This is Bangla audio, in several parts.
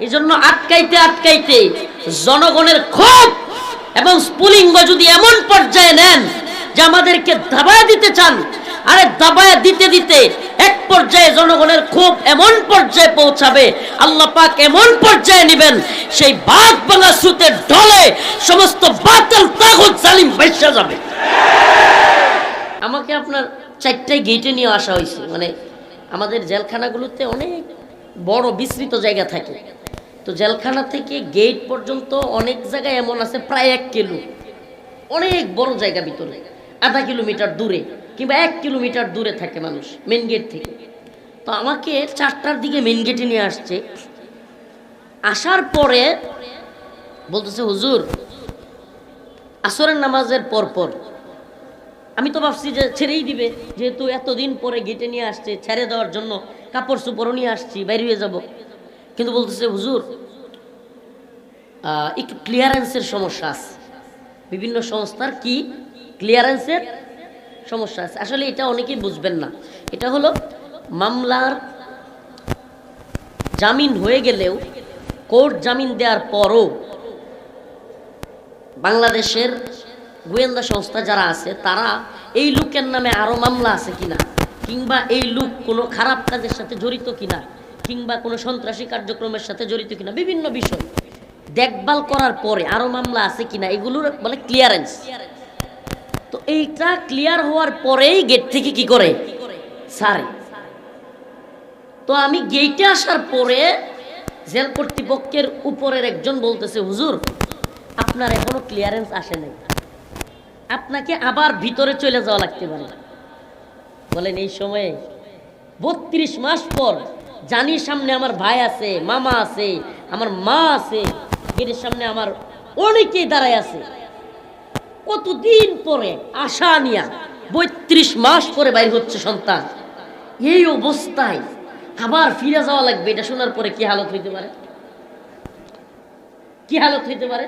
এই জন্য আটকাইতে আটকাইতে জনগণের ক্ষোভ এবং স্ফুলিঙ্গ যদি এমন পর্যায়ে নেন যে আমাদেরকে দাবায় দিতে চান, আরে দাবায় দিতে দিতে এক পর্যায়ে জনগণের ক্ষোভ এমন পর্যায়ে পৌঁছাবে, আল্লাহ পাক এমন পর্যায়ে নেবেন, সেই বাঘ ভাঙা স্রোতের ঢলে সমস্ত বাতিল তাগুত জালিম ভাইসা যাবে। আমাকে আপনার 4টায় গেটে নিয়ে আসা হয়েছে। মানে আমাদের জেলখানাগুলোতে অনেক বড় বিস্তৃত জায়গা থাকে, তো জেলখানা থেকে গেট পর্যন্ত অনেক জায়গায় এমন আছে প্রায় 1 কিলো, অনেক বড় জায়গা, ভিতরে আধা কিলোমিটার দূরে কিংবা 1 কিলোমিটার দূরে থাকে মানুষ মেন গেট থেকে। তো আমাকে 4টার দিকে মেন গেটে নিয়ে আসছে। আসার পরে বলতেছে, হুজুর আসরের নামাজের পরপর। আমি তো ভাবছি যে ছেড়েই দিবে, যেহেতু এতদিন পরে গেটে নিয়ে আসছে, ছেড়ে দেওয়ার জন্য কাপড় চোপড়ও নিয়ে আসছি, বাইরে হয়ে যাব। কিন্তু বলতেছে, হুজুর একটু ক্লিয়ারেন্সের সমস্যা আছে, বিভিন্ন সংস্থার কি ক্লিয়ারেন্সের সমস্যা আছে। আসলে এটা অনেকেই বুঝবেন না। এটা হলো মামলার জামিন হয়ে গেলেও, কোর্ট জামিন দেওয়ার পরও বাংলাদেশের গোয়েন্দা সংস্থা যারা আছে তারা এই লোকের নামে আরো মামলা আছে কিনা, কিংবা এই লোক কোনো খারাপ কাজের সাথে জড়িত কিনা, কিংবা কোনো সন্ত্রাসী কার্যক্রমের সাথে জড়িত কিনা, বিভিন্ন বিষয় দেখভাল করার পরে আরো মামলা আছে কিনা, এগুলোর বলে ক্লিয়ারেন্স। তো এইটা ক্লিয়ার হওয়ার পরেই গেট থেকে কি করে ছাড়ে। তো আমি গেটে আসার পরে জেল কর্তৃপক্ষের উপরের একজন বলতেছে, হুজুর আপনার এখনো ক্লিয়ারেন্স আসে নাই, আপনাকে আবার ভিতরে চলে যাওয়া লাগতে পারে। বলেন এই সময়ে 32 মাস পর জানি সামনে আমার ভাই আছে, মামা আছে, আমার মা আছে, গেটের সামনে আমার অনেকেই দাঁড়ায় আছে, কতদিন পরে আশা নিয়া 32 মাস পরে বাইর হচ্ছে সন্তান, এই অবস্থায় আবার ফিরে যাওয়া লাগবে। এটা শোনার পরে কি হালত হইতে পারে, কি হালত হইতে পারে।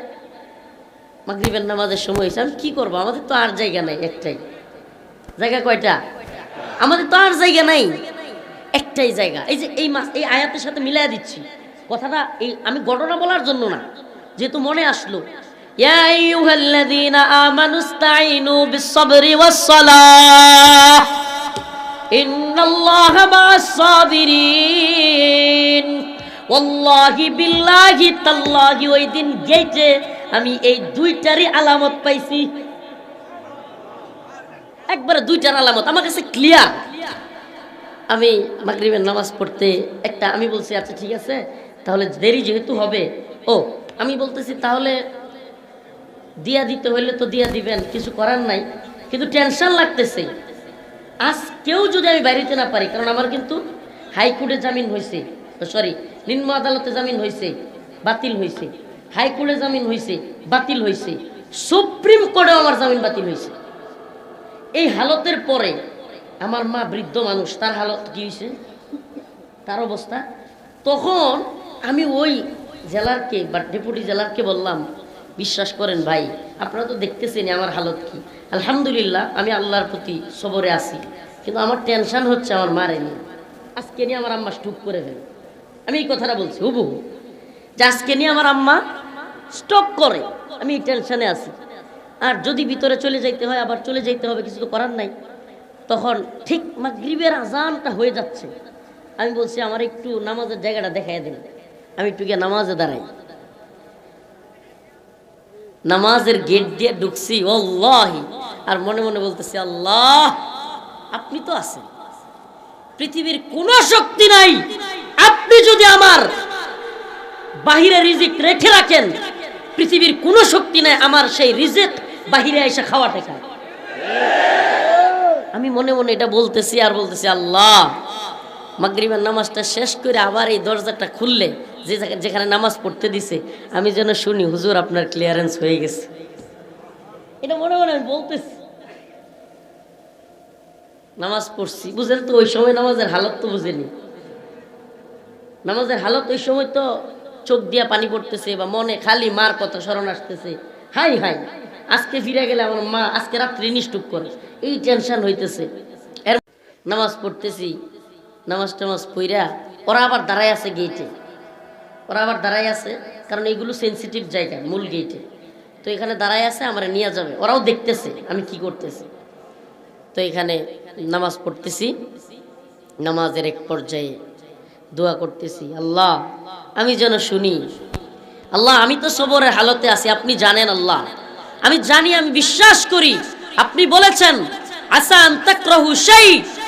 মাগরিবের নামাজের সময় হয়েছে, আমি কি করবো, আমাদের তো আর জায়গা নাই, একটাই জায়গা। কয়টা? আমাদের তো আর জায়গা নাই, একটাই জায়গা। এই যে এই আয়াতের সাথে মিলাই দিচ্ছি কথাটা, এই আমি ঘটনা বলার জন্য না, যেহেতু মনে আসলো। ইয়া আইয়ুহাল্লাযীনা আমানুস্তাঈনু বিস-সাবরি ওয়াস-সালাহ ইন্নাল্লাহা মা'আস-সাবিরিন। ওয়াল্লাহি বিল্লাহি তাল্লাহি, ওই দিন গেটে আমি এই 2টারই আলামত পাইছি, একবারে 2টার আলামত আমার কাছে ক্লিয়ার। আমি মাগরিবের নামাজ পড়তে আমি বলছি, আচ্ছা ঠিক আছে, তাহলে দেরি যেহেতু হবে, আমি বলতেছি তাহলে দিয়া দিতে হইলে তো দিয়া দিবেন, কিছু করার নাই, কিন্তু টেনশন লাগতেছে আজকেও যদি আমি বাড়িতে না পারি, কারণ আমার কিন্তু হাইকোর্টে জামিন হয়েছে, সরি নিম্ন আদালতে জামিন হয়েছে, বাতিল হয়েছে, হাইকোর্টে জামিন হয়েছে, বাতিল হয়েছে, সুপ্রিম কোর্টেও আমার জামিন বাতিল হয়েছে। এই হালতের পরে আমার মা বৃদ্ধ মানুষ, তার হালত কি হয়েছে, তার অবস্থা। তখন আমি ওই জেলারকে বা ডেপুটি জেলারকে বললাম, বিশ্বাস করেন ভাই, আপনারা তো দেখতেছেন আমার হালত কি। আলহামদুলিল্লাহ আমি আল্লাহর প্রতি সবরে আছি, কিন্তু আমার টেনশন হচ্ছে আমার মারে নিয়ে। আজকে নিয়ে আমার আম্মা স্ট্রোক করে ফেলে, আমি এই কথাটা বলছি হুবহু, যে আজকে নিয়ে আমার আম্মা স্ট্রোক করে, আমি এই টেনশনে আছি। আর যদি ভিতরে চলে যাইতে হয় আবার চলে যাইতে হবে, কিছু তো করার নাই। তখন ঠিক মাগরিবের আজানটা হয়ে যাচ্ছে, আমি বলছি আমার একটু নামাজের জায়গাটা দেখাই দেন, আমি একটু গিয়ে নামাজে দাঁড়াই। নামাজের গেট দিয়ে ঢুকছি, আল্লাহি, আর মনে মনে বলতেছি, আল্লাহ আপনি তো আছেন, পৃথিবীর কোনো শক্তি নাই, আপনি যদি আমার বাহিরে রিজিক রেখে রাখেন, পৃথিবীর কোনো শক্তি নাই আমার সেই রিজিক বাহিরে এসে খাওয়া ঠেকায়। আমি মনে মনে এটা বলতেছি আর বলতেছি, আল্লাহ মাগরিবের নামাজটা শেষ করে আবার এই দরজাটা খুললে যেখানে নামাজ পড়তে দিছে, আমি যেন শুনি হুজুর আপনার ক্লিয়ারেন্স হয়ে গেছে। এটা মনে মনে আমি বলতেছি, নামাজ পড়ছি, বুঝেন তো ওই সময় নামাজের হালত তো বুঝেনি, নামাজের হালত ওই সময় তো চোখ দিয়া পানি পড়তেছে বা মনে খালি মার কথা স্মরণ আসতেছে, হাই হাই আজকে ফিরে গেলে আমার মা আজকে রাত্রে নিষ্ঠুপ করে, এই টেনশন হইতেছে। এর নামাজ পড়তেছি, নামাজ টামাজ পইরা ওরা আবার দাঁড়ায় আছে গেটে, ওরা আবার দাঁড়াই আছে, কারণ এইগুলো সেন্সিটিভ জায়গা, মূল গেটে। তো এখানে দাঁড়াই আছে, আমার নিয়ে যাবে, ওরাও দেখতেছে আমি কি করতেছি। তো এখানে নামাজ পড়তেছি, নামাজের এক পর্যায়ে দোয়া করতেছি, আল্লাহ আমি যেন শুনি, আল্লাহ আমি তো সবরের হালতে আছি, আপনি জানেন আল্লাহ, আমি জানি, আমি বিশ্বাস করি আপনি বলেছেন আসা আন তাকরাহু শাই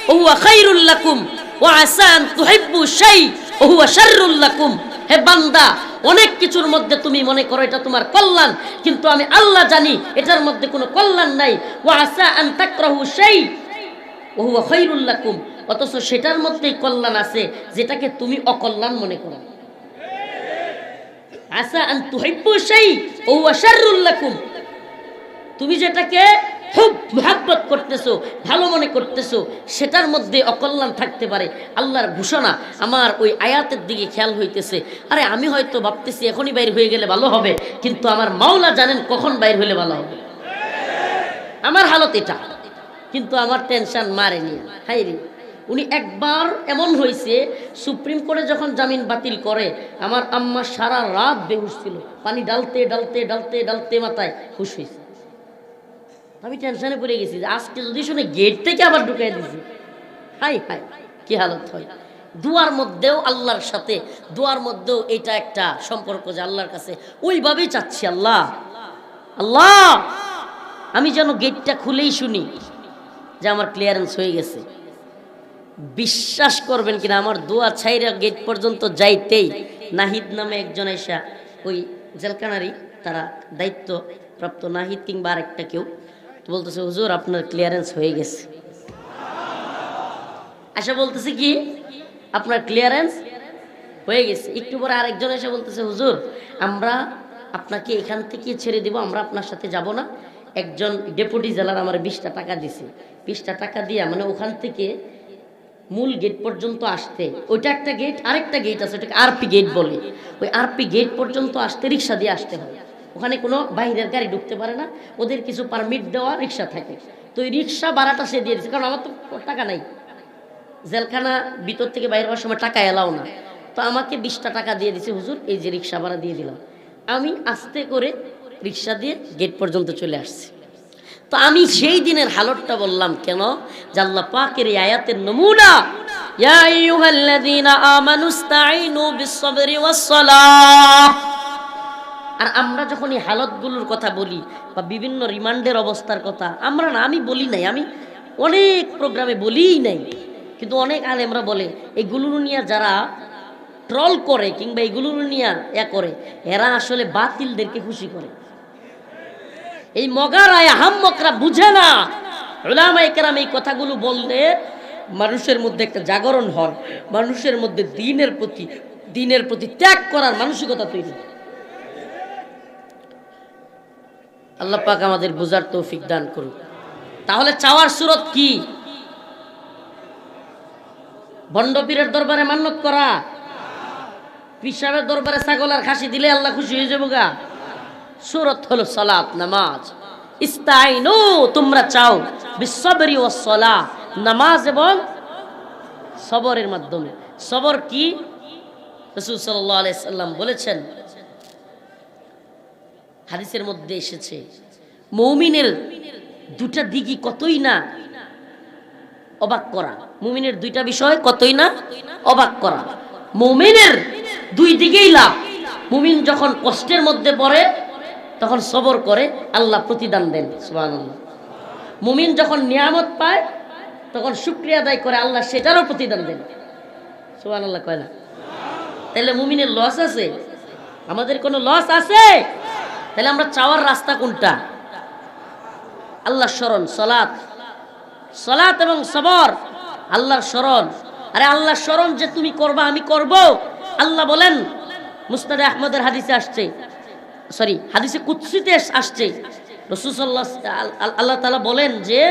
ওয়া হুয়া খায়রুল লাকুম ওয়া আসা আন তুহিব্বু শাই ওয়া হুয়া শাররুল লাকুম। হে বান্দা, অনেক কিছুর মধ্যে তুমি মনে করো এটা তোমার কল্যাণ, কিন্তু আমি আল্লাহ জানি এটার মধ্যে কোনো কল্যাণ নাই। ওয়া আসা আন তাকরাহু শাই ওয়া হুয়া খায়রুল লাকুম, অথচ সেটার মধ্যেই কল্যাণ আছে যেটাকে তুমি অকল্যাণ মনে করো। আসা আন তুহিব্বু শাই ওয়া হুয়া শাররুল লাকুম, তুমি যেটাকে খুব মহব্বত করতেছো, ভালো মনে করতেছো, সেটার মধ্যে অকল্যাণ থাকতে পারে। আল্লাহর ঘোষণা আমার ওই আয়াতের দিকে খেয়াল হইতেছে। আরে আমি হয়তো ভাবতেছি এখনই বাইর হয়ে গেলে ভালো হবে, কিন্তু আমার মাওলা জানেন কখন বাইর হলে ভালো হবে। আমার হালত এটা, কিন্তু আমার টেনশন মারেনি। হাই রে, উনি একবার এমন হয়েছে, সুপ্রিম কোর্টে যখন জামিন বাতিল করে, আমার আম্মা সারা রাত বেহুশ ছিল, পানি ডালতে ডালতে ডালতে ডালতে মাথায় হুশ হয়েছে। আমি টেনশনে পড়ে গেছি যে আজকে যদি শুনে গেট থেকে আবার ঢুকাই দিছি, হাই হাই কি হালত হয়। দুয়ার মধ্যেও আল্লাহর সাথে, দুয়ার মধ্যেও এটা একটা সম্পর্ক যে আল্লাহর কাছে ওইভাবেই চাচ্ছি, আল্লাহ আল্লাহ আমি যেন গেটটা খুলেই শুনি যে আমার ক্লিয়ারেন্স হয়ে গেছে। বিশ্বাস করবেন কিনা, আমার দোয়া ছাইরা গেট পর্যন্ত যাইতেই নাহিদ নামে একজন এসা, ওই জেলখানারি তারা দায়িত্ব প্রাপ্ত নাহিদ কিংবা আরেকটা কেউ, বলতেছে হুজুর আপনার ক্লিয়ারেন্স হয়ে গেছে। আশা বলতেছে কি আপনার ক্লিয়ারেন্স হয়ে গেছে। একটু পরে আরেকজন এসে বলতেছে হুজুর আমরা আপনাকে এখান থেকে ছেড়ে দিব, আমরা আপনার সাথে যাব না। একজন ডেপুটি জেলার আমার 20টা টাকা দিছে, 20টা টাকা দিয়া মানে ওখান থেকে মূল গেট পর্যন্ত আসতে, ওইটা একটা গেট, আরেকটা গেট আছে ওটাকে আরপি গেট বলে, ওই আরপি গেট পর্যন্ত আসতে রিক্সা দিয়ে আসতে হয়। ওখানে কোনো বাইরের গাড়ি ঢুকতে পারে না, ওদের কিছু পারমিট দেওয়া রিক্সা থাকে। তো ওই রিক্সা ভাড়াটা সে দিয়ে দিচ্ছে, কারণ আমার তো টাকা নাই, জেলখানা ভিতর থেকে বাইরে হওয়ার সময় টাকা এলাও না। তো আমাকে 20টা টাকা দিয়ে দিছে, হুজুর এই যে রিক্সা ভাড়া দিয়ে দিলাম। আমি আস্তে করে রিক্সা দিয়ে গেট পর্যন্ত চলে আসছি। তো আমি সেই দিনের হালতটা বললাম কেন, যে আল্লাহ পাকের এই আয়াতের নমুনা, ইয়া আইয়ুহাল্লাযীনা আমানুস্তাঈনু বিস-সাবরি ওয়াস-সালাহ। আর আমরা যখন এই হালতগুলোর কথা বলি বা বিভিন্ন রিমান্ডের অবস্থার কথা, আমরা না, আমি বলি নাই, আমি অনেক প্রোগ্রামে বলিই নাই, কিন্তু অনেক আলেমরা বলে এইগুলো নিয়ে যারা ট্রল করে কিংবা এইগুলো নিয়ে করে, এরা আসলে বাতিলদেরকে খুশি করে। এই মগারায় হাম্মকরা বুঝে না, উলামায়ে কেরাম এই কথাগুলো বললে মানুষের মধ্যে একটা জাগরণ হয়, মানুষের মধ্যে দিনের প্রতি ত্যাগ করার মানসিকতা তৈরি। আল্লাহ পাক আমাদের বুঝার তৌফিক দান করুন। তাহলে চাওয়ার সুরত কি? ভণ্ডপীরের দরবারে মান্নত করা, পিসাবের দরবারে ছাগল আর খাসি দিলে আল্লাহ খুশি হয়ে যাবো গা? সুরত হলো সালাত, নামাজ। ইস্তাইনু, তোমরা চাও, বিসসবরি ওয়াস সালাহ, নামাজ এবং সবরের মাধ্যমে। সবর কি? রাসূল সাল্লাল্লাহু আলাইহি সাল্লাম বলেছেন, হাদিসের মধ্যে এসেছে, মুমিনের দুটা দিকই কতই না অবাক করা। মুমিনের দুইটা বিষয় কতই না অবাক করা। মুমিনের দুই দিকেই লাভ। মুমিন যখন কষ্টের মধ্যে পড়ে তখন সবর করে, আল্লাহ প্রতিদান দেন, সুবহানাল্লাহ। মুমিন যখন নিয়ামত পায় তখন শুকরিয়া আদায় করে, আল্লাহ সেটারও প্রতিদান দেন, সুবহানাল্লাহ কয় না? তাহলে মুমিনের লস আছে? আমাদের কোনো লস আছে? তাহলে আমরা চাওয়ার রাস্তা কোনটা? আল্লাহর স্মরণ, সালাত, সালাত এবং সবর, আল্লাহর স্মরণ। আরে আল্লাহর স্মরণ যে তুমি করবা, আমি করব। আল্লাহ বলেন, মুসনাদে আহমদের হাদিসে আসছে, সরি হাদিসে কুদসিতে আসছে, রাসূল সাল্লাল্লাহু আল্লাহ তাআলা বলেন যে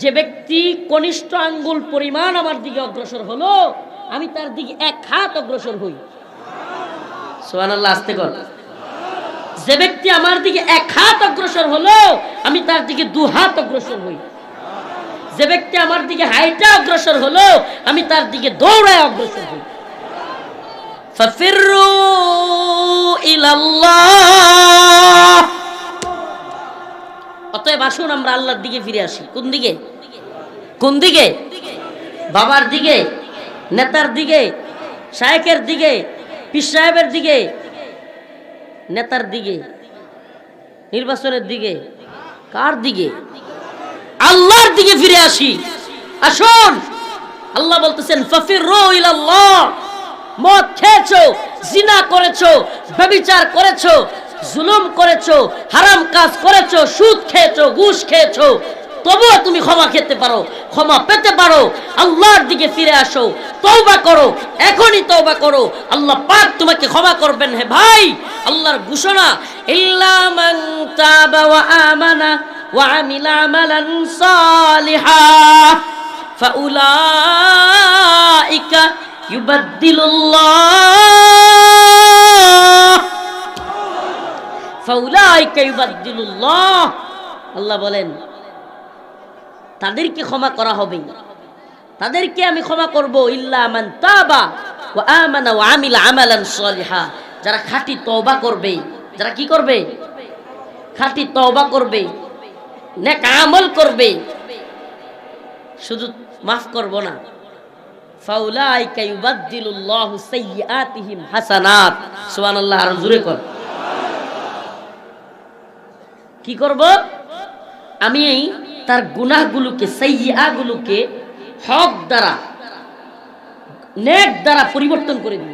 যে ব্যক্তি কনিষ্ঠ আঙ্গুল পরিমাণ আমার দিকে অগ্রসর হলো, আমি তার দিকে 1 হাত অগ্রসর হই। সুবহানাল্লাহ, আস্তে কর। যে ব্যক্তি আমার দিকে 1 হাত অগ্রসর হলো, আমি তার দিকে 2 হাত অগ্রসর হই। যে ব্যক্তি আমার দিকে হাইটা অগ্রসর হলো, আমি তার দিকে দৌড়ায় অগ্রসর হই। ফাফিরু ইলাল্লাহ। অতএব আসুন আমরা আল্লাহর দিকে ফিরে আসি। কোন দিকে? কোন দিকে? বাবার দিকে, নেতার দিকে, শায়েখের দিকে, পীর সাহেবের দিকে, নেতার দিকে, নির্বাচনের দিকে, কার দিকে? আল্লাহর দিকে ফিরে আসি। আসুন, আল্লাহ বলতেছেন ফাফিরু ইলাল্লাহ। মদ খেয়েছো, জিনা করেছো, ব্যভিচার করেছো, জুলুম করেছো, হারাম কাজ করেছো, সুদ খেয়েছো, ঘুষ খেয়েছো, তবুও তুমি ক্ষমা খেতে পারো, ক্ষমা পেতে পারো। আল্লাহর দিকে ফিরে আসো, তওবা করো, এখনই তওবা করো, আল্লাহ পাক তোমাকে ক্ষমা করবেন। হে ভাই, আল্লাহর ঘোষণা, ইল্লা মান তাবা ওয়া আমানা ওয়া আমিলা আমালান সালিহা ফাউলাইকা ইউবাদদিলুল্লাহ ফাউলাইকা ইউবাদদিলুল্লাহ। আল্লাহ বলেন তাদেরকে ক্ষমা করা হবে, তাদেরকে আমি ক্ষমা করব। ইল্লা মান তাবা ওয়া আমানা ওয়া আমিলা আমালান সালিহা, যারা খাঁটি তওবা করবে। যারা কি করবে? খাঁটি তওবা করবে, নেক আমল করবে। শুধু মাফ করব না, ফাউলাইকা ইউবাদদিলুল্লাহু সাইয়্যাতিহিম হাসানাত। সুবহানাল্লাহ, আর জোরে কর। কি করব? আমি তার গুনাহগুলোকে, সাইয়্যাগুলোকে হক দ্বারা, নেক দ্বারা পরিবর্তন করে দিব।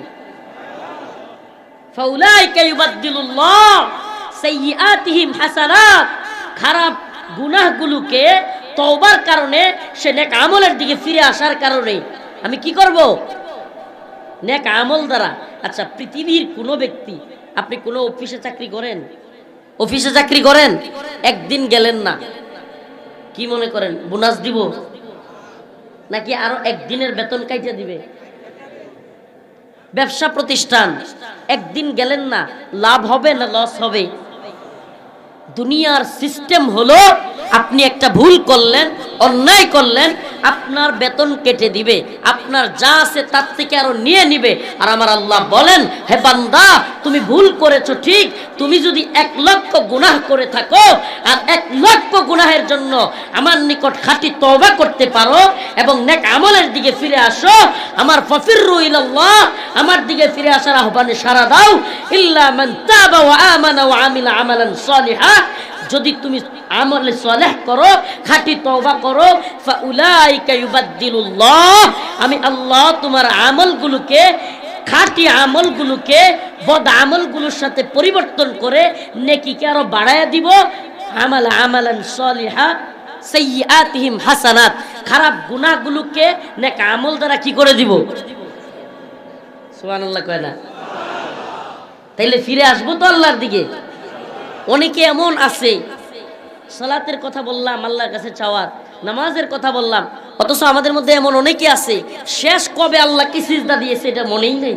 ফাউলাইকা ইউবাদদিলুল্লাহ সাইয়্যাতিহিম হাসানাত। খারাপ গুনাহগুলোকে তওবার কারণে, সে নেক আমলের দিকে ফিরে আসার কারণে আমি কি করব? নেক আমল দ্বারা। আচ্ছা, পৃথিবীর কোনো ব্যক্তি, আপনি কোনো অফিসে চাকরি করেন, অফিসে চাকরি করেন, একদিন গেলেন না, কি মনে করেন বোনাস দিব নাকি আরো একদিনের বেতন কাইটা দিবে? ব্যবসা প্রতিষ্ঠান, একদিন গেলেন না, লাভ হবে না লস হবে? দুনিয়ার সিস্টেম হলো, আপনি একটা ভুল করলেন, অন্যায় করলেন, আপনার বেতন কেটে দিবে, আপনার যা আছে তার থেকে আরো নিয়ে নিবে। আর আমার আল্লাহ বলেন, হে বান্দা, তুমি ভুল করেছো ঠিক, তুমি যদি 1 লক্ষ গুনাহ করে থাকো আর 1 লক্ষ গুনাহের জন্য আমার নিকট খাঁটি তওবা করতে পারো এবং নেক আমলের দিকে ফিরে আসো, আমার ফাফিরু ইলাল্লাহ, আমার দিকে ফিরে আসার আহ্বানে সাড়া দাও। ইল্লা মান তাবা ওয়া আমানা ওয়া আমিলা আমালান সালিহা, যদি তুমি আমলে সালেহ করো, খাঁটি তওবা করো, ফাউলাইকা ইউবাদদিলুল্লাহ, আমি আল্লাহ তোমার আমলগুলোকে, খাঁটি আমলগুলোকে বদ আমলগুলোর সাথে পরিবর্তন করে নেকিকে আরো বাড়ায়া দিব। আমালান সালিহা সাইয়্যাতিহিম হাসানাত, খারাপ গুনাহগুলোকে নেক আমল দ্বারা কি করে দিব? সুবহানাল্লাহ কয় না? তাইলে ফিরে আসবো তো আল্লাহর দিকে। অনেকে এমন আছে, সালাতের কথা বললাম, আল্লাহর কাছে চাওয়ার, নামাজের কথা বললাম, অথচ আমাদের মধ্যে এমন অনেকে আছে, শেষ কবে আল্লাহকে সিজদা দিয়েছে এটা মনেই নেই।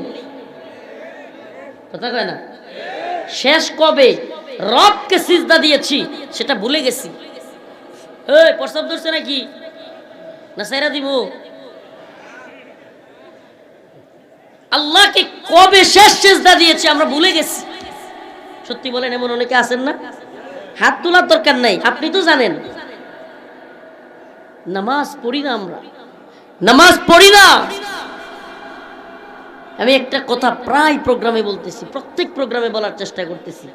কথা কয় না? শেষ কবে রবকে সিজদা দিয়েছি সেটা ভুলে গেছি। এই প্রস্তাব ধরছে নাকি? না সাইরা দিব? আল্লাহকে কবে শেষ সিজদা দিয়েছি আমরা ভুলে গেছি। সত্যি বলেন, এমন অনেকে আছেন না? হাত তোলার দরকার নাই, আপনি তো জানেন নামাজ পড়ি না, আমরা নামাজ পড়ি না। আমি একটা কথা প্রায় প্রোগ্রামে বলতেছি, প্রত্যেক প্রোগ্রামে বলার চেষ্টা করতেছি,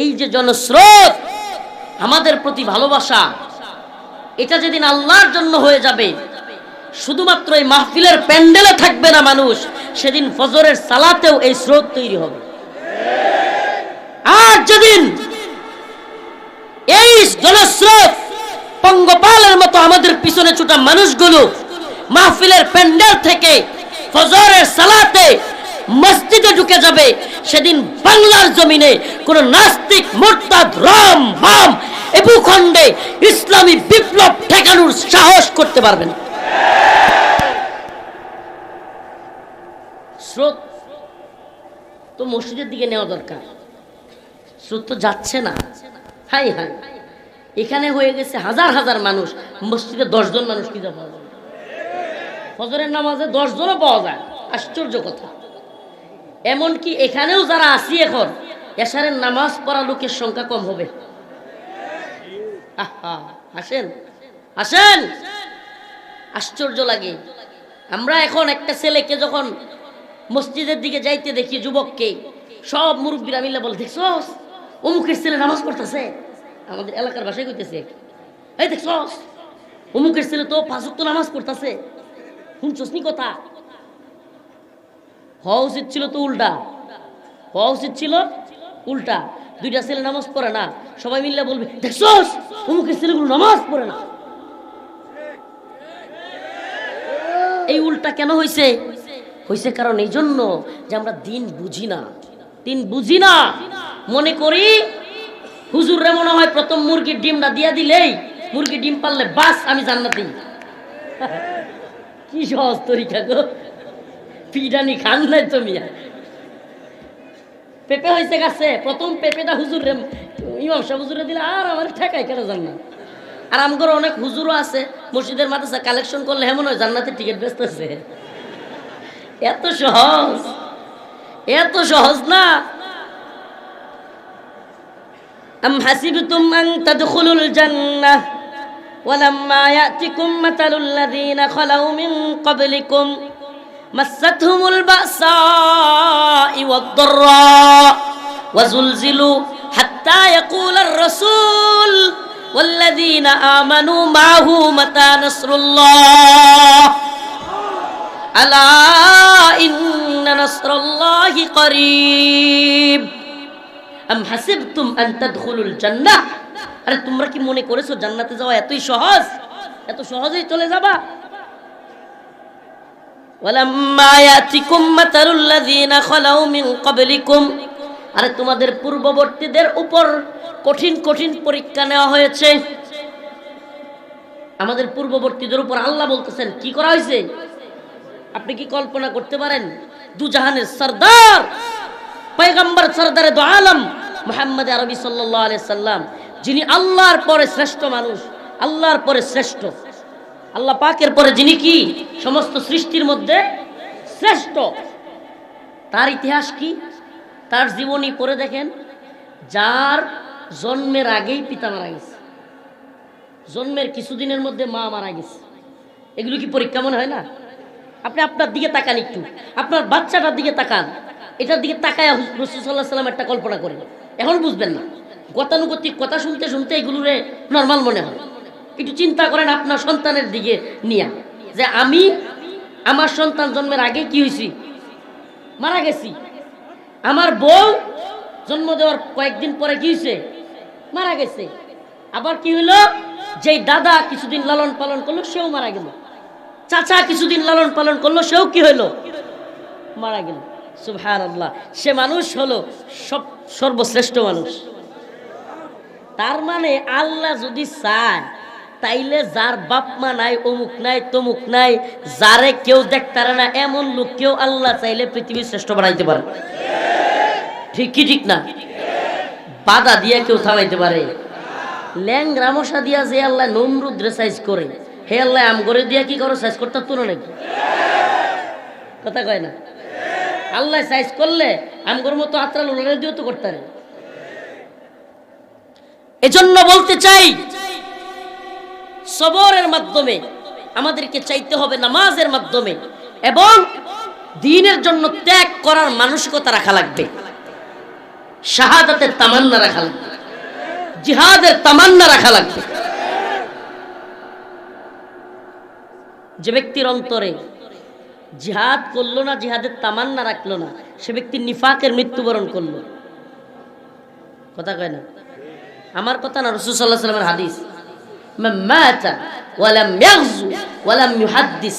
এই যে জনস্রোত, আমাদের প্রতি ভালোবাসা, এটা যেদিন আল্লাহর জন্য হয়ে যাবে, শুধুমাত্র এই মাহফিলের প্যান্ডেলে থাকবে না মানুষ, সেদিন ফজরের সালাতেও এই স্রোত তৈরি হবে। আর যেদিন এই জনস্রোত পঙ্গপালের মতো আমাদের পিছনে ছুটা মানুষগুলো মাহফিলের প্যান্ডেল থেকে ফজরের সালাতে মসজিদে ঢুকে যাবে, সেদিন বাংলার জমিনে কোন নাস্তিক, মুরতাদ, রাম বাম এ ভূখণ্ডে ইসলামী বিপ্লব ঠেকানোর সাহস করতে পারবে না। স্রোত তো মসজিদের দিকে নেওয়া দরকার, স্রোত তো যাচ্ছে না। হাই হাই, এখানে হয়ে গেছে হাজার হাজার মানুষ, মসজিদে 10 জন মানুষ কি পাওয়া যায়? ফজরের নামাজে 10 জনও পাওয়া যায়, আশ্চর্য কথা। এমনকি এখানেও যারা আসি এখন এশারের নামাজ পড়া লোকের সংখ্যা কম হবে। আসেন আসেন, আশ্চর্য লাগে। আমরা এখন একটা ছেলেকে যখন মসজিদের দিকে যাইতে দেখি, যুবককে, সব মুরব্বীরা মিলে বলে, দেখছস অমুকের ছেলে নামাজ পড়তেছে। আমাদের এলাকার ভাষায় কইতেছে, এই দেখছস অমুকের ছেলে তো 5 ওয়াক্ত নামাজ পড়তেছে। শুনছস নি কথা? হওয়া উচিত ছিল তো উল্টা, হওয়া উচিত ছিল উল্টা। দুইটা ছেলে নামাজ পড়ে না, সবাই মিলে বলবে, দেখছস অমুকের ছেলেগুলো নামাজ পড়ে না। এই উল্টা কেন হইছে? হইছে কারণ এই জন্য যে আমরা দিন বুঝি না, দিন বুঝি না। মনে করি হুজুররে মনে হয় প্রথম মুরগির ডিমটা দিয়া দিলেই, মুরগি ডিম পারলে বাস আমি জান্নাতি। কি সহজ তরিকা গো, পিডানি খান নাই তো মিয়া। পেঁপে হয়েছে গাছে, প্রথম পেঁপেটা হুজুররে, ইমাম সাহেব হুজুরে দিলে আর আমার ঠেকায় কেন জান্নাত। আর আমগর অনেক হুজুরও আছে মসজিদের মাদ্রাসা কালেকশন করলে এমন হয় জান্নাতের টিকিট বেচতেছে। এত সহজ, এত সহজ না। আম হাসিবতুম আন তাদখুলুল জান্নাহ ওয়ালাম্মা ইয়াতিকুম মাতালুল লাযীনা খালাউ মিন ক্বাবলিকুম মাসাতহুমুল বাসাঈ ওয়াদ-দাররা ওয়াযুলজিলু হাত্তা ইয়াকুলার রাসূল والذين آمنوا معه متى نصر الله ألا إن نصر الله قريب أم حسبتم أن تدخلوا الجنة আরে তোমরা কি মনে করেছো জান্নাতে যাওয়া এতই সহজ? এত সহজেই চলে যাবা? ওয়ালাম্মা ইয়াতিকুম মাতালুল লাযীনা খালাউ মিন ক্বাবলিকুম, আরে তোমাদের পূর্ববর্তীদের উপর কঠিন কঠিন পরীক্ষা নেওয়া হয়েছে। আমাদের পূর্ববর্তীদের উপর আল্লাহ বলতেছেন কি করা হয়েছে? আপনি কি কল্পনা করতে পারেন? দু জাহানের সরদার, পয়গম্বর সরদারে দু আলম মুহাম্মদ আরবি সাল্লাল্লাহু আলাইহি সাল্লাম, যিনি আল্লাহর পরে শ্রেষ্ঠ মানুষ, আল্লাহর পরে শ্রেষ্ঠ, আল্লাহ পাকের পরে যিনি কি সমস্ত সৃষ্টির মধ্যে শ্রেষ্ঠ, তার ইতিহাস কি, তার জীবনী পড়ে দেখেন। যার জন্মের আগেই পিতা মারা গেছে, জন্মের কিছুদিনের মধ্যে মা মারা গেছে। এগুলো কি পরীক্ষা মনে হয় না? আপনি আপনার দিকে তাকান, একটু আপনার বাচ্চাটার দিকে তাকান, এটার দিকে তাকায় রাসূল সাল্লাল্লাহু আলাইহি সাল্লাম একটা কল্পনা করেন। এখন বুঝবেন না, গতানুগতিক কথা শুনতে শুনতে এগুলোরে নর্মাল মনে হয়। একটু চিন্তা করেন আপনার সন্তানের দিকে নিয়ে, যে আমি আমার সন্তান জন্মের আগে কি হয়েছি, মারা গেছি। আমার বউ জন্ম দেওয়ার কয়েকদিন পরে কি হয়েছে, মারা গেছে। আবার কি হলো, যেই দাদা কিছুদিন লালন পালন করলো সেও মারা গেল, চাচা কিছুদিন লালন পালন করলো সেও কি হলো, মারা গেল। সুবহানাল্লাহ, সে মানুষ হলো সর্বশ্রেষ্ঠ মানুষ। তার মানে আল্লাহ যদি চায় তাইলে যার বাপ মা নাই, অমুক নাই, তমুক নাই, যারে কেউ দেখতারে না, এমন লোককেও আল্লাহ চাইলে পৃথিবীর শ্রেষ্ঠ বানাইতে পারে। ঠিক কি ঠিক না? বাধা দিয়া কেউ থামাইতে পারে? ল্যাংরা মশা দিয়া যে আল্লাহ নমরুদ রে সাইজ করে, হে আল্লাহ আমগরে দিয়া কি করো সাইজ করতে তো নাকি? কথা কয় না? আল্লাহ সাইজ করলে আমগর মতো আত্রাল উনারে দিও তো করতে পারে। এজন্য বলতে চাই, সবরের মাধ্যমে আমাদেরকে চাইতে হবে, নামাজের মাধ্যমে, এবং দ্বীনের জন্য ত্যাগ করার মানসিকতা রাখা লাগবে, শাহাদাতের তামান্না রাখা লাগবে, জিহাদের তামান্না রাখা লাগবে। যে ব্যক্তির অন্তরে জিহাদ করলো না, জিহাদের তামান্না রাখলো না, সে ব্যক্তি নিফাকের মৃত্যুবরণ করলো। কথা কয় না? আমার কথা না, রাসূল সাল্লাল্লাহু আলাইহি ওয়াসাল্লামের হাদিস, মান মাতা ওয়া লাম ইয়াগযু ওয়া লাম ইউহাদ্দিস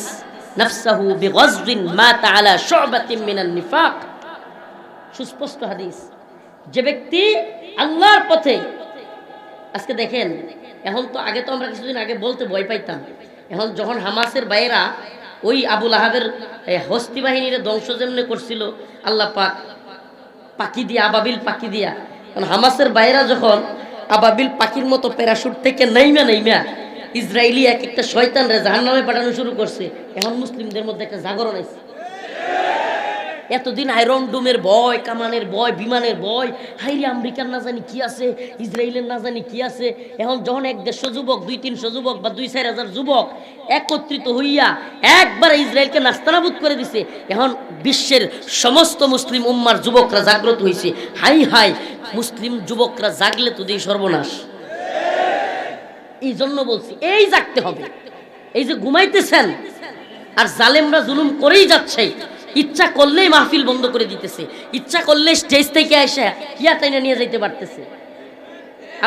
নাফসাহু বিগযযিন মাতা আলা শু'বাতিন মিনান নিফাক। সুস্পষ্ট হাদিস। যে ব্যক্তি আল্লাহর পথে, আজকে দেখেন, এখন তো আগে তো আমরা কিছুদিন আগে বলতে ভয় পাইতাম, এখন যখন হামাসের বাইরা ওই আবু লাহাবের হস্তি বাহিনীর ধ্বংস যেমনে করছিল আল্লাহ পাক পাখি দিয়া, আবাবিল পাখি দিয়া, হামাসের বাইরা যখন আবাবিল পাখির মতো প্যারাশুট থেকে নাইমা নাইমা ইসরায়েলি এক একটা শয়তানরে জাহান্নামে পাঠানো শুরু করছে, এখন মুসলিমদের মধ্যে একটা জাগরণ আছে। এতদিন আয়রন ডোমের ভয়, কামানের ভয়, বিমানের ভয়, হাইরে আমেরিকার না জানি কি আছে, ইসরায়েলের না জানি কি আছে। এখন যখন 100-150 যুবক, 200-300 যুবক বা 2-4 হাজার যুবক একত্রিত হইয়া একবারে ইসরায়েলকে নাস্তানাবুদ করে দিছে, এখন বিশ্বের সমস্ত মুসলিম উম্মার যুবকরা জাগ্রত হয়েছে। হাই হাই, মুসলিম যুবকরা জাগলে তো দেই সর্বনাশ। এই জন্য বলছি এই জাগতে হবে। এই যে ঘুমাইতেছেন আর জালেমরা জুলুম করেই যাচ্ছে, ইচ্ছা করলেই মাহফিল বন্ধ করে দিতেছে, ইচ্ছা করলে স্টেজ থেকে এসে কিয়া তাইনা নিয়ে যাইতে পারতেছে।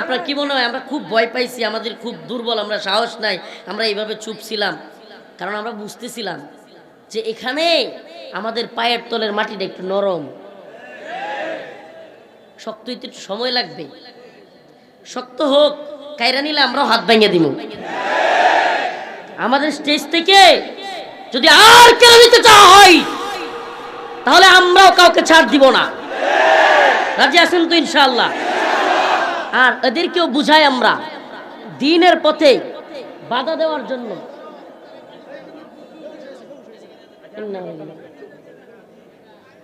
আপনার কি মনে হয় আমরা খুব ভয় পাইছি, আমাদের খুব দুর্বল, আমরা সাহস নাই, আমরা এইভাবে চুপ ছিলাম? কারণ আমরা বুঝতেছিলাম যে এখানে আমাদের পায়ের তলের মাটিটা একটু নরম, শক্ত হইতে একটু সময় লাগবে। শক্ত হোক, কায়রা নিলে আমরাও হাত ভেঙে দিব। আমাদের স্টেজ থেকে যদি আর কেড়ে নিতে চাওয়া হয় তাহলে আমরাও কাউকে ছাড় দিব না। রাজি আছেন তো ইনশাআল্লাহ? আর এদেরকেও বুঝাই আমরা দ্বীনের পথে বাধা দেওয়ার জন্য।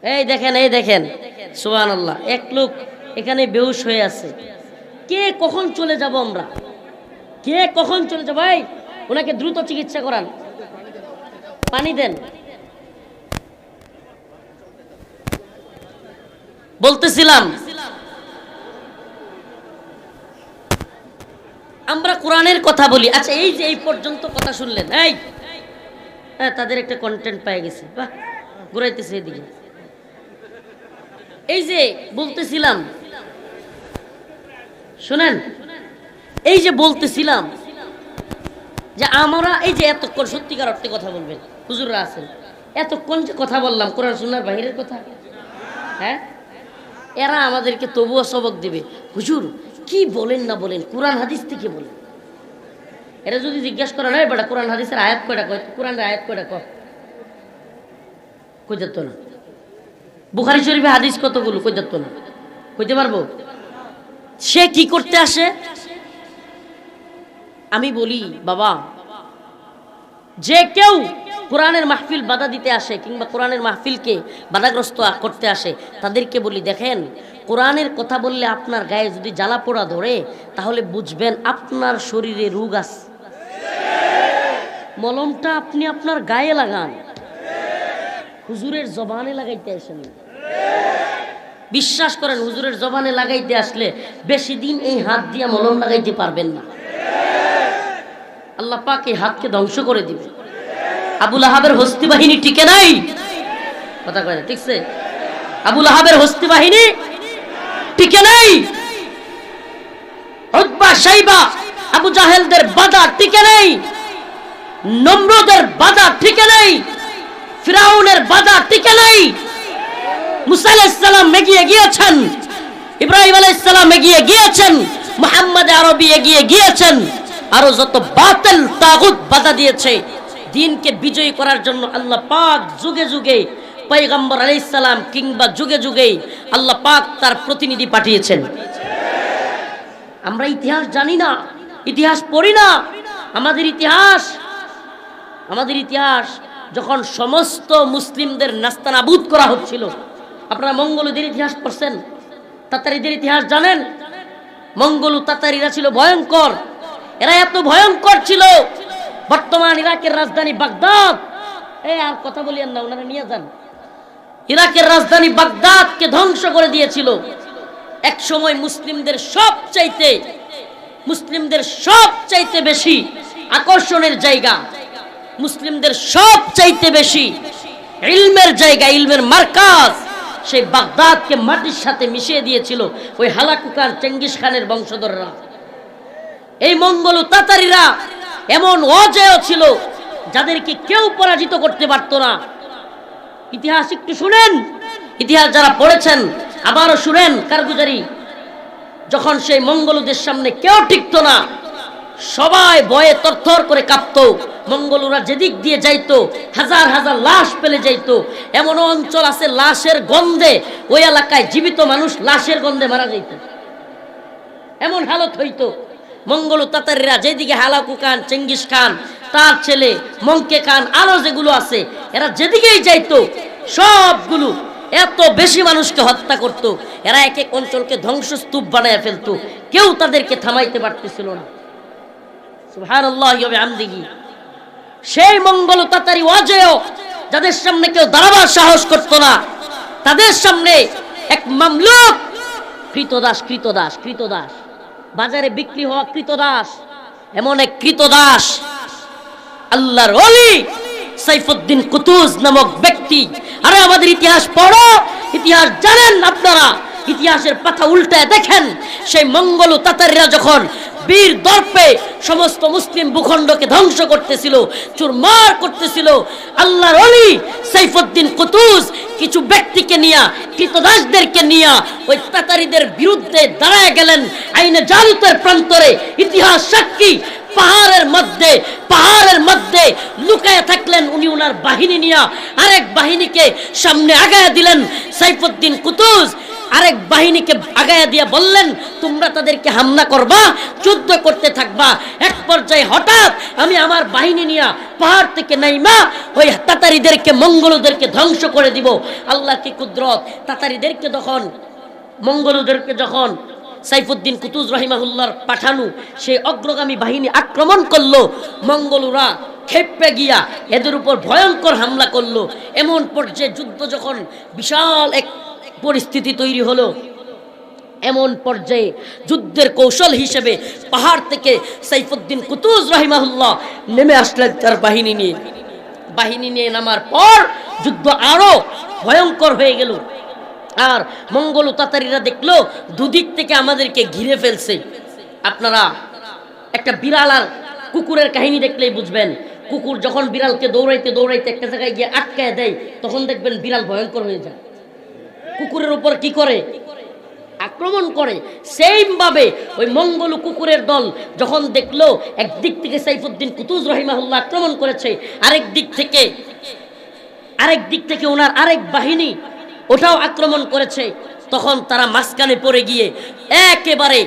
এই দেখেন, এই দেখেন, সুবহানাল্লাহ, এক লোক এখানে বেহুশ হয়ে আছে। কে কখন চলে যাব আমরা? কে কখন চলে যাব? ভাই, ওনাকে দ্রুত চিকিৎসা করান, পানি দেন। বলতেছিলাম আমরা কোরআনের কথা বলি। আচ্ছা, এই যে এই পর্যন্ত কথা শুনলেন, এই তাদের একটা কন্টেন্ট পেয়ে গেছে, বাহ, ঘুরাইতেছে এদিকে। এই যে বলতেছিলাম, শুনেন, এই যে বলতেছিলাম যে আমরা এই যে এতক্ষণ সত্যিকার অর্থে কথা বলবেন, হুজুররা আছেন, এতক্ষণ যে কথা বললাম কোরআন সুন্নাহর বাহিরের কথা, হ্যাঁ, এরা আমাদেরকে তবুও সবক দিবে, হুজুর কি বলেন না বলেন, কোরআন হাদিস থেকে বলেন। এরা যদি জিজ্ঞাসা করেন, হয় বেটা কোরআন হাদিসের আয়াত কয়টা কয়, কোরআনের আয়াত কয়টা কই যেত না, বুখারী শরীফে হাদিস কতগুলো কই যেত না, কইতে পারবো? সে কি করতে আসে? আমি বলি বাবা, যে কেউ কোরআনের মাহফিল বাধা দিতে আসে কিংবা কোরআনের মাহফিলকে বাধাগ্রস্ত করতে আসে, তাদেরকে বলি, দেখেন, কোরআনের কথা বললে আপনার গায়ে যদি জ্বালা পোড়া ধরে তাহলে বুঝবেন আপনার শরীরে রোগ আছে। মলমটা আপনি আপনার গায়ে লাগান, হুজুরের জবানে লাগাইতে আসেন। বিশ্বাস করেন, হুজুরের জবানে লাগাইতে আসলে বেশি দিন এই হাত দিয়া মলম লাগাইতে পারবেন না। আল্লাহ পাক এই হাতকে ধ্বংস করে দিবে। আবুল আহাবের হস্তি বাহিনী টিকে নাই, কথা কয় না, ঠিকছে? আবুল আহাবের হস্তি বাহিনী টিকে নাই। উতবা, শাইবা, আবু জাহেলদের বাধা টিকে নাই, নমরুদের বাধা টিকে নাই, ফিরাউনের বাধা টিকে নাই। মুসা আলাইহিস সালাম এগিয়ে গিয়েছেন, ইব্রাহিম আলাইহিস সালাম এগিয়ে গিয়েছেন, মুহাম্মদ আরবি এগিয়ে গিয়েছেন, আরো যত বাতিল তাগুত বাধা দিয়েছে। দ্বীনকে বিজয়ী করার জন্য আল্লাহ পাক যুগে যুগে পয়গম্বর আলাইহিস সালাম কিংবা যুগে যুগে আল্লাহ পাক তার প্রতিনিধি পাঠিয়েছেন। আমরা ইতিহাস জানি না, ইতিহাস পড়ি না। আমাদের ইতিহাস যখন সমস্ত মুসলিমদের নাস্তানাবুদ করা হচ্ছিল, আপনারা মঙ্গোলদের ইতিহাস পড়ছেন, তাতারিদের ইতিহাস জানেন? মঙ্গোল তাতারিরা ছিল ভয়ঙ্কর। এরা এত ভয়ঙ্কর ছিল, বর্তমান ইরাকের রাজধানী বাগদাদ, আর কথা বলিয়েন না, ওনারা নিয়ে যান, ইরাকের রাজধানী বাগদাদকে ধ্বংস করে দিয়েছিল। এক সময় মুসলিমদের সবচাইতে বেশি আকর্ষণের জায়গা, মুসলিমদের সবচাইতে বেশি ইলমের জায়গা, ইলমের মার্কাজ, সেই বাগদাদকে মাটির সাথে মিশিয়ে দিয়েছিল ওই হালাকুকার চেঙ্গিস খানের বংশধররা। এই মঙ্গল তাতারিরা এমন অজেয় ছিল যাদেরকে কেউ পরাজিত করতে পারত না। ইতিহাস একটু শুনেন, ইতিহাস যারা পড়েছেন আবারও শুনেন কারগুজারি। যখন সেই মঙ্গলদের সামনে কেউ টিকতো না, সবাই ভয়ে তরতর করে কাঁপতো। মঙ্গলরা যেদিক দিয়ে যাইতো হাজার হাজার লাশ পেলে যাইতো। এমন অঞ্চল আছে লাশের গন্ধে, ওই এলাকায় জীবিত মানুষ লাশের গন্ধে মারা যাইত, এমন হালত হইতো। মঙ্গল তাতারিরা যেদিকে হালাকু খান, চেঙ্গিস খান, তার ছেলে মঙ্কে খান, আরো যেগুলো আছে, এরা যেদিকেই যাইতো সবগুলো এত বেশি মানুষকে হত্যা করত, এরা এক এক অঞ্চলকে ধ্বংসস্তূপ বানায় ফেলতো, কেউ তাদেরকে থামাইতে পারতেছিল না। সুবহানাল্লাহি ওয়া বিহামদিহি। সেই মঙ্গল তাতারি ওয়াজেও যাদের সামনে কেউ দাঁড়াবার সাহস করতো না, তাদের সামনে এক মামলুক, কৃতদাস কৃতদাস কৃতদাস, বাজারে বিক্রি হওয়া কৃতদাস, এমন এক কৃতদাস আল্লাহর ওলি সাইফুদ্দিন কুতুজ নামক ব্যক্তি। আরে আমাদের ইতিহাস পড়ো, ইতিহাস জানেন আপনারা, ইতিহাসের পাতা উল্টায় দেখেন। সেই মঙ্গল তাতারিরা যখন বীর দর্পে সমস্ত মুসলিম ভূখণ্ডকে ধ্বংস করতেছিল, চুরমার করতেছিল, আল্লাহর ওলি সাইফুদ্দিন কুতুজ কিছু ব্যক্তিকে নিয়ে, কৃতদাসদেরকে নিয়ে ওই তাতারিদের বিরুদ্ধে দাঁড়ায় গেলেন আইনে জালুতের প্রান্তরে। ইতিহাস সাক্ষী, পাহাড়ের মধ্যে লুকায় থাকলেন উনি, ওনার বাহিনী নিয়ে আরেক বাহিনীকে সামনে আগায় দিলেন। সাইফুদ্দিন কুতুজ আরেক বাহিনীকে আগায়া দিয়া বললেন, তোমরা তাদেরকে হামলা করবা, যুদ্ধ করতে থাকবা। এক পর্যায়ে হঠাৎ আমি আমার বাহিনী নিয়ে পাহাড় থেকে নাইমা ওই তাতারিদেরকে, মঙ্গলদেরকে ধ্বংস করে দিব। আল্লাহ কি কুদরত! তাতারিদেরকে মঙ্গলদেরকে যখন সাইফুদ্দিন কুতুজ রহিমাহুল্লাহর পাঠানো সেই অগ্রগামী বাহিনী আক্রমণ করলো, মঙ্গলরা খেপে গিয়া এদের উপর ভয়ঙ্কর হামলা করলো। এমন পর্যায়ে যুদ্ধ যখন বিশাল এক পরিস্থিতি তৈরি হলো, এমন পর্যায়ে যুদ্ধের কৌশল হিসেবে পাহাড় থেকে সাইফুদ্দিন কুতুজ রহিমাহুল্লাহ নেমে আসলেন তার বাহিনী নিয়ে। নামার পর যুদ্ধ আরো ভয়ঙ্কর হয়ে গেল। আর মঙ্গল তাতারিরা দেখলো দুদিক থেকে আমাদেরকে ঘিরে ফেলছে। আপনারা একটা বিড়াল আর কুকুরের কাহিনী দেখলেই বুঝবেন। কুকুর যখন বিড়ালকে দৌড়াইতে দৌড়াইতে একটা জায়গায় গিয়ে আটকায় দেয়, তখন দেখবেন বিড়াল ভয়ঙ্কর হয়ে যায়, কুকুরের উপর কি করে? আক্রমণ করে। সেইম ভাবে ওই মঙ্গল কুকুরের দল যখন দেখলো একদিক থেকে সাইফুদ্দিন কুতুজ রহিমাহুল্লাহ আক্রমণ করেছে, আরেক দিক থেকে ওনার আরেক বাহিনী ওটাও আক্রমণ করেছে, তখন তারা মাঝখানে পড়ে গিয়ে একেবারে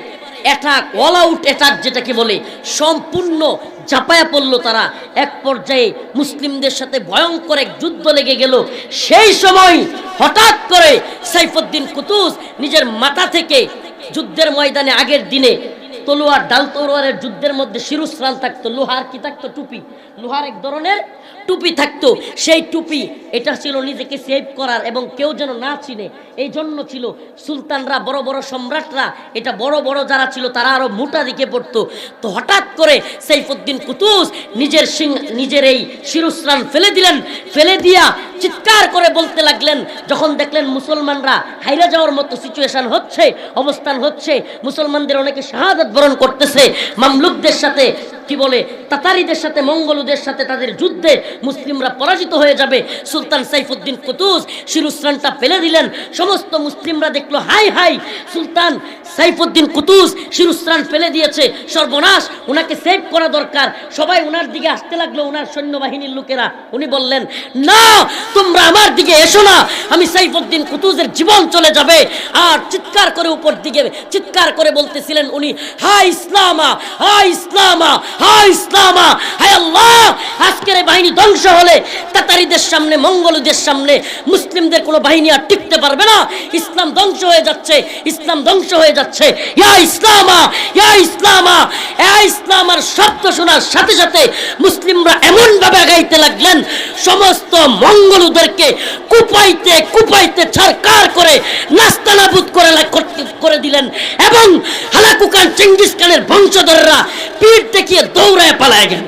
অ্যাটাক, অল আউট অ্যাটাক যেটাকে বলে, সম্পূর্ণ ঝাঁপায়া পড়লো তারা। এক পর্যায়ে মুসলিমদের সাথে ভয়ঙ্কর এক যুদ্ধ লেগে গেল। সেই সময় হঠাৎ করে সাইফুদ্দিন কুতুজ নিজের মাথা থেকে, যুদ্ধের ময়দানে আগের দিনে তলোয়ার, ডাল তলোয়ারের যুদ্ধের মধ্যে শিরস্ত্রাণ থাকতো, লোহার কি থাকতো? টুপি, লোহার এক ধরনের টুপি থাকতো। সেই টুপি এটা ছিল নিজেকে সেভ করার এবং কেউ যেন না চিনে, এই জন্য ছিল। সুলতানরা, বড় বড় সম্রাটরা, এটা বড় বড় যারা ছিল তারা আরো মোটা দিকে পড়তো। তো হঠাৎ করে সাইফুদ্দিন কুতুজ নিজের এই শিরস্ত্রাণ ফেলে দিলেন। ফেলে দিয়া চিৎকার করে বলতে লাগলেন, যখন দেখলেন মুসলমানরা হাইরা যাওয়ার মতো সিচুয়েশন হচ্ছে, অবস্থান হচ্ছে, মুসলমানদের অনেকে শাহাদাত বরণ করতেছে, মামলুকদের সাথে কি বলে তাতারিদের সাথে, মঙ্গলদের সাথে তাদের যুদ্ধে মুসলিমরা পরাজিত হয়ে যাবে। সুলতান সাইফুদ্দিন কুতুজ শিরস্ত্রাণটা ফেলে দিলেন। সমস্ত মুসলিমরা দেখলো, হাই হাই, সুলতান সাইফুদ্দিন কুতুজ শিরস্ত্রাণ ফেলে দিয়েছে, সর্বনাশ, ওনাকে সেভ করা দরকার। সবাই ওনার দিকে আসতে লাগলো, ওনার সৈন্যবাহিনীর লোকেরা। উনি বললেন, না, তোমরা আমার দিকে এসো না, আমি সাইফুদ্দিন কুতুজের জীবন চলে যাবে। আর চিৎকার করে উপর দিকে চিৎকার করে বলতেছিলেন উনি, হাই ইসলামা, হাই ইসলামা, হাই ইসলামা, হাই আল্লাহ। আজকের এই বাহিনী ধ্বংস হলে তাতারিদের সামনে, মঙ্গলদের সামনে মুসলিমদের কোনো বাহিনী আর টিকতে পারবে না। ইসলাম ধ্বংস হয়ে যাচ্ছে, ইসলাম ধ্বংস হয়ে যাচ্ছে। ইয়া ইসলামা, ইয়া ইসলামা, ইয়া ইসলামার শব্দ শোনার সাথে সাথে মুসলিমরা এমন ভাবে গাইতে লাগলেন, সমস্ত মঙ্গলদেরকে কুপাইতে কুপাইতে ছারকার করে নাস্তানাবুদ করে দিলেন। এবং হালাকু খান, চেঙ্গিস খানের বংশধররা পিঠ দেখিয়ে দৌড়ায় পালায় গেল।